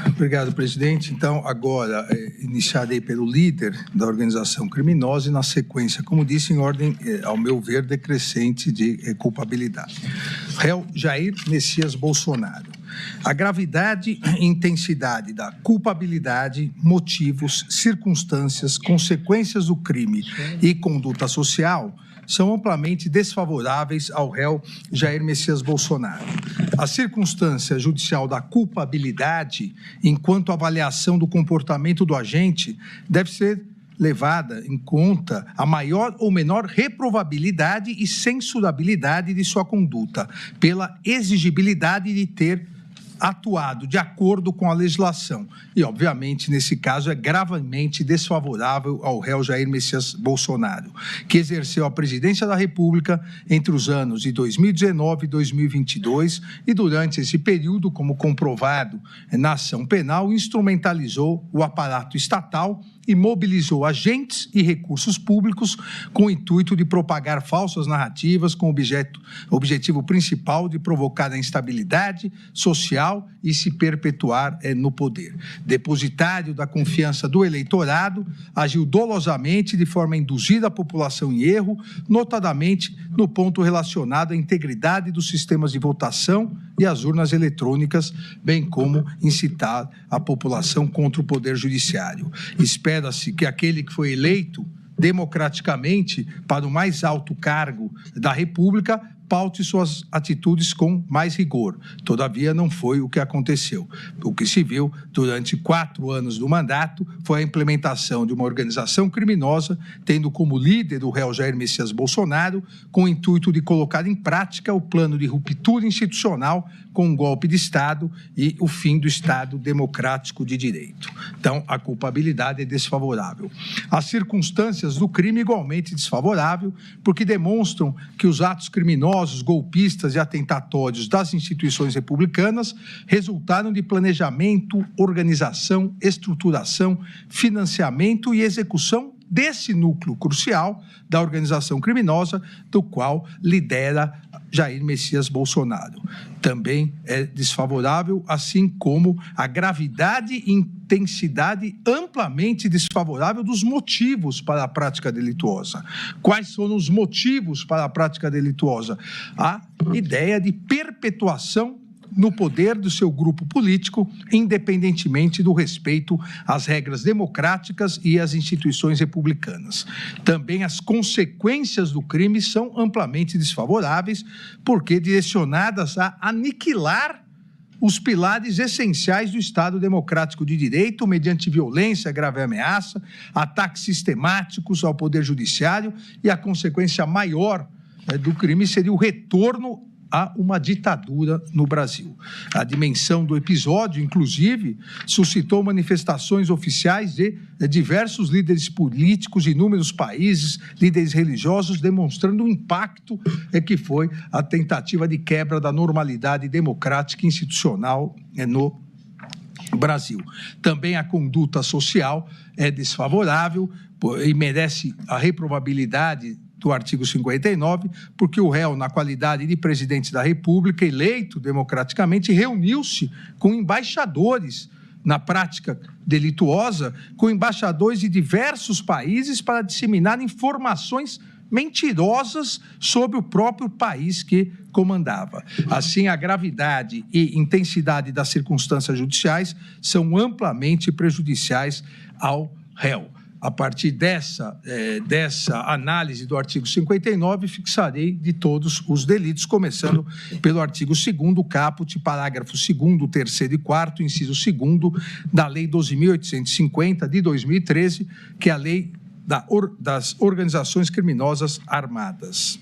Obrigado, presidente. Então, agora, iniciarei pelo líder da organização criminosa e, na sequência, como disse, em ordem, ao meu ver, decrescente de culpabilidade. Réu Jair Messias Bolsonaro. A gravidade e intensidade da culpabilidade, motivos, circunstâncias, consequências do crime e conduta social são amplamente desfavoráveis ao réu Jair Messias Bolsonaro. A circunstância judicial da culpabilidade, enquanto avaliação do comportamento do agente, deve ser levada em conta a maior ou menor reprovabilidade e censurabilidade de sua conduta, pela exigibilidade de ter atuado de acordo com a legislação. E, obviamente, nesse caso, é gravemente desfavorável ao réu Jair Messias Bolsonaro, que exerceu a presidência da República entre os anos de 2019 e 2022 e, durante esse período, como comprovado na ação penal, instrumentalizou o aparato estatal e mobilizou agentes e recursos públicos com o intuito de propagar falsas narrativas com objetivo principal de provocar a instabilidade social e se perpetuar no poder. Depositário da confiança do eleitorado, agiu dolosamente de forma a induzir a população em erro, notadamente no ponto relacionado à integridade dos sistemas de votação e às urnas eletrônicas, bem como incitar a população contra o poder judiciário. Espera-se que aquele que foi eleito democraticamente para o mais alto cargo da República paute suas atitudes com mais rigor. Todavia, não foi o que aconteceu. O que se viu durante 4 anos do mandato foi a implementação de uma organização criminosa, tendo como líder o réu Jair Messias Bolsonaro, com o intuito de colocar em prática o plano de ruptura institucional com um golpe de Estado e o fim do Estado democrático de direito. Então, a culpabilidade é desfavorável. As circunstâncias do crime igualmente desfavorável, porque demonstram que os atos criminosos, golpistas e atentatórios das instituições republicanas resultaram de planejamento, organização, estruturação, financiamento e execução desse núcleo crucial da organização criminosa, do qual lidera Jair Messias Bolsonaro. Também é desfavorável, assim como a gravidade e intensidade amplamente desfavorável dos motivos para a prática delituosa. Quais foram os motivos para a prática delituosa? A ideia de perpetuação no poder do seu grupo político, independentemente do respeito às regras democráticas e às instituições republicanas. Também as consequências do crime são amplamente desfavoráveis, porque direcionadas a aniquilar os pilares essenciais do Estado democrático de direito, mediante violência, grave ameaça, ataques sistemáticos ao poder judiciário, e a consequência maior do crime seria o retorno a uma ditadura no Brasil. A dimensão do episódio, inclusive, suscitou manifestações oficiais de diversos líderes políticos de inúmeros países, líderes religiosos, demonstrando o impacto que foi a tentativa de quebra da normalidade democrática e institucional no Brasil. Também a conduta social é desfavorável e merece a reprovabilidade do artigo 59, porque o réu, na qualidade de presidente da República, eleito democraticamente, reuniu-se com embaixadores na prática delituosa, com embaixadores de diversos países para disseminar informações mentirosas sobre o próprio país que comandava. Assim, a gravidade e intensidade das circunstâncias judiciais são amplamente prejudiciais ao réu. A partir dessa análise do artigo 59, fixarei de todos os delitos, começando pelo artigo 2º, caput, parágrafo 2º, 3º e 4º, inciso 2º, da Lei 12.850, de 2013, que é a Lei das Organizações Criminosas Armadas.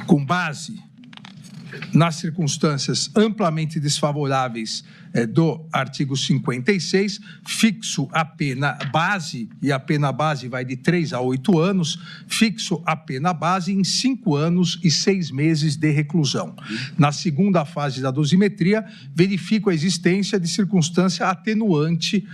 Com base nas circunstâncias amplamente desfavoráveis do artigo 56, fixo a pena base, e a pena base vai de 3 a 8 anos, fixo a pena base em 5 anos e 6 meses de reclusão. Na segunda fase da dosimetria, verifico a existência de circunstância atenuante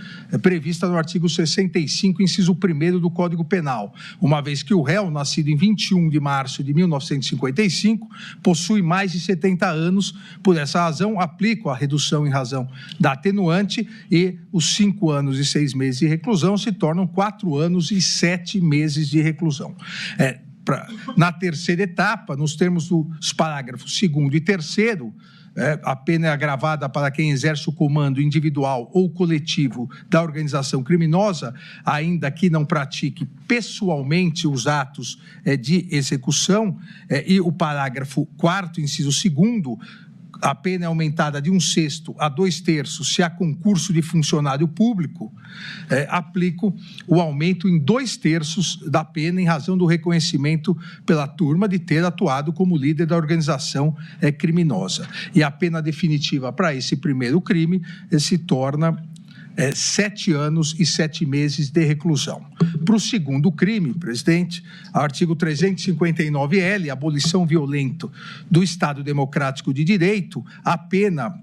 prevista no artigo 65, inciso 1º do Código Penal, uma vez que o réu, nascido em 21 de março de 1955, possui mais de 70 anos. Por essa razão, aplico a redução em razão da atenuante e os 5 anos e 6 meses de reclusão se tornam 4 anos e 7 meses de reclusão. Na terceira etapa, nos termos dos parágrafos 2º e 3º, a pena é agravada para quem exerce o comando individual ou coletivo da organização criminosa, ainda que não pratique pessoalmente os atos de execução, e o parágrafo 4º, inciso 2º, a pena é aumentada de 1/6 a 2/3 se há concurso de funcionário público, aplico o aumento em 2/3 da pena em razão do reconhecimento pela turma de ter atuado como líder da organização criminosa. E a pena definitiva para esse primeiro crime se torna 7 anos e 7 meses de reclusão. Para o segundo crime, presidente, artigo 359-L, abolição violenta do Estado Democrático de Direito, a pena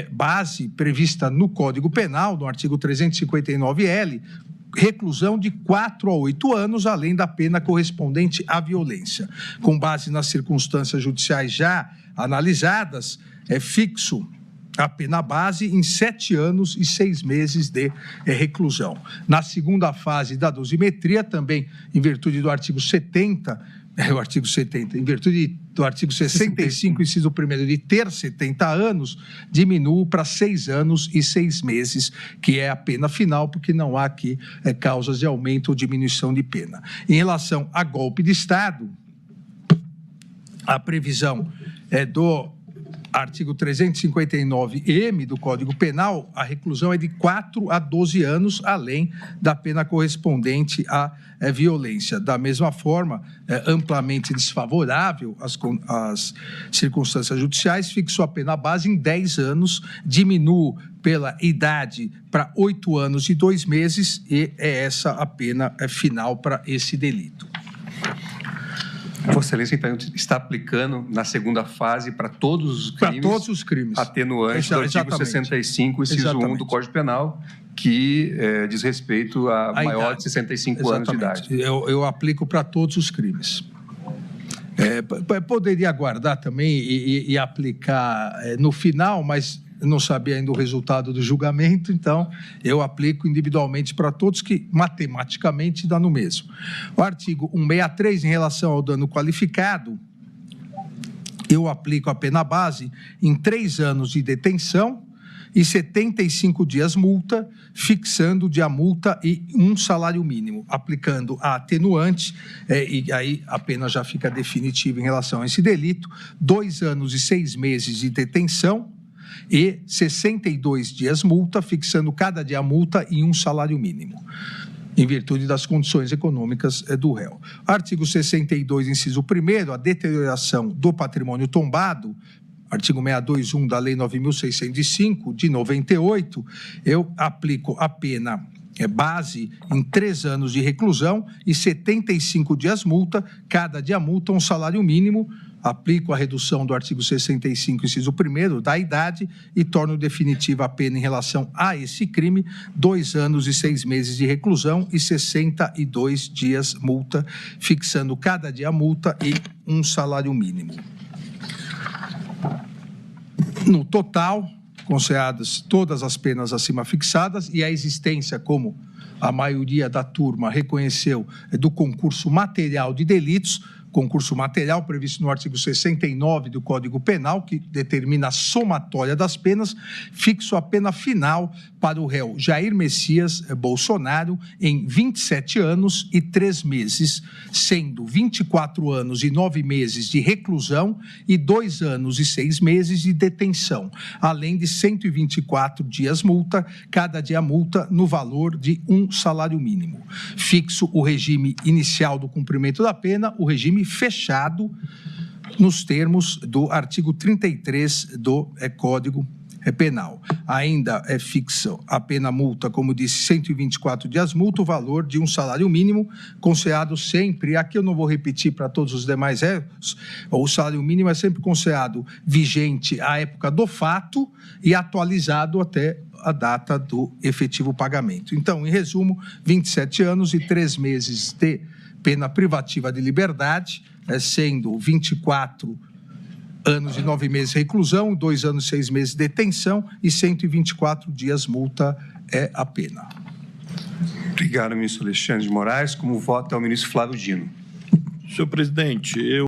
base prevista no Código Penal, no artigo 359-L, reclusão de 4 a 8 anos, além da pena correspondente à violência. Com base nas circunstâncias judiciais já analisadas, fixo a pena base em 7 anos e 6 meses de reclusão. Na segunda fase da dosimetria, também em virtude do artigo 70, em virtude do artigo 65, inciso 1º, de ter 70 anos, diminuo para 6 anos e 6 meses, que é a pena final, porque não há aqui causas de aumento ou diminuição de pena. Em relação a golpe de Estado, a previsão do artigo 359-M do Código Penal, a reclusão é de 4 a 12 anos, além da pena correspondente à violência. Da mesma forma, amplamente desfavorável às circunstâncias judiciais, fixou a pena base em 10 anos, diminuo pela idade para 8 anos e 2 meses, e é essa a pena final para esse delito. Vossa Excelência, então, está aplicando na segunda fase para todos os crimes. Para todos os crimes. Atenuante do artigo 65, inciso 1 do Código Penal, que diz respeito a maior idade de 65 anos de idade. Eu aplico para todos os crimes. Poderia aguardar também e aplicar no final, mas não sabia ainda o resultado do julgamento, então eu aplico individualmente para todos, que matematicamente dá no mesmo. O artigo 163, em relação ao dano qualificado, eu aplico a pena base em 3 anos de detenção e 75 dias multa, fixando de a multa e 1 salário mínimo, aplicando a atenuante, e aí a pena já fica definitiva em relação a esse delito, 2 anos e 6 meses de detenção e 62 dias multa, fixando cada dia multa em 1 salário mínimo, em virtude das condições econômicas do réu. Artigo 62, inciso 1º, a deterioração do patrimônio tombado, artigo 621 da Lei 9.605, de 98, eu aplico a pena base em 3 anos de reclusão e 75 dias multa, cada dia multa 1 salário mínimo, aplico a redução do artigo 65, inciso 1º, da idade, e torno definitiva a pena em relação a esse crime, 2 anos e 6 meses de reclusão e 62 dias multa, fixando cada dia multa e 1 salário mínimo. No total, consideradas todas as penas acima fixadas e a existência, como a maioria da turma reconheceu, do concurso material de delitos, concurso material previsto no artigo 69 do Código Penal, que determina a somatória das penas, fixo a pena final para o réu Jair Messias Bolsonaro em 27 anos e 3 meses, sendo 24 anos e 9 meses de reclusão e 2 anos e 6 meses de detenção, além de 124 dias multa, cada dia multa no valor de 1 salário mínimo. Fixo o regime inicial do cumprimento da pena, o regime fechado nos termos do artigo 33 do Código Penal. Ainda é fixa a pena multa, como disse, 124 dias multa, o valor de 1 salário mínimo, considerado sempre, aqui eu não vou repetir para todos os demais réus, o salário mínimo é sempre considerado vigente à época do fato e atualizado até a data do efetivo pagamento. Então, em resumo, 27 anos e 3 meses de pena privativa de liberdade, sendo 24 anos e 9 meses de reclusão, 2 anos e 6 meses de detenção e 124 dias multa é a pena. Obrigado, ministro Alexandre de Moraes. Como voto é o ministro Flávio Dino. Senhor presidente, eu